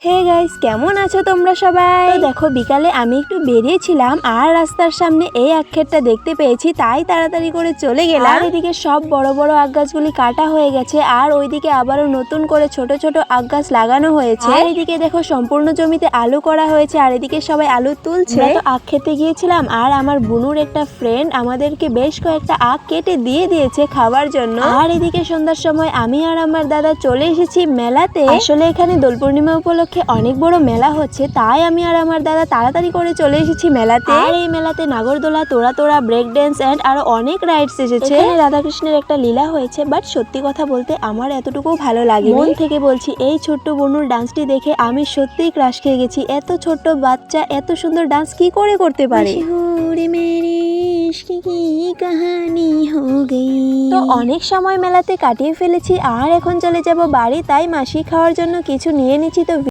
Hey guys, কেমন আছো তোমরা সবাই? তো দেখো, বিকালে আমি একটু বেরিয়েছিলাম আর রাস্তার সামনে এই আখ ক্ষেতটা দেখতে পেয়েছি, তাই তাড়াতাড়ি করে চলে গেলাম। আর এদিকে সব বড় বড় আখ গাছগুলি কাটা হয়ে গেছে আর ওইদিকে আবারও নতুন করে ছোট ছোট আখ গাছ লাগানো হয়েছে। আর এদিকে দেখো, সম্পূর্ণ জমিতে আলু করা হয়েছে আর এদিকে সবাই আলু তুলছে। তো আখ খেতে গিয়েছিলাম আর আমার বুনুর একটা ফ্রেন্ড আমাদেরকে বেশ কয়েকটা আখ কেটে দিয়ে দিয়েছে খাবার জন্য। আর এদিকে সন্ধ্যার সময় আমি আর আমার দাদা চলে এসেছি মেলাতে। আসলে এখানে দোল পূর্ণিমা উপলক্ষে অনেক বড় মেলা হচ্ছে, তাই আমি আর আমার দাদা তাড়াতাড়ি করে চলে এসেছি মেলাতে। আর এই মেলাতে নাগরদোলা, তোড়া তোড়া, ব্রেক ড্যান্স এন্ড আরো অনেক রাইডস এসেছে। এখানে রাধাকৃষ্ণের একটা লীলা হয়েছে, বাট সত্যি কথা বলতে আমার এতটুকু ভালো লাগে। মন থেকে বলছি, এই ছোট্ট বনুর ডান্সটি দেখে আমি সত্যিই ক্রাশ খেয়ে গেছি। এত ছোট্ট বাচ্চা এত সুন্দর ডান্স কি করে করতে পারে। তো অনেক সময় মেলাতে কাটিয়ে ফেলেছি আর এখন চলে যাব বাড়ি, তাই মাসি খাওয়ার জন্য কিছু নিয়ে নিচ্ছি। তো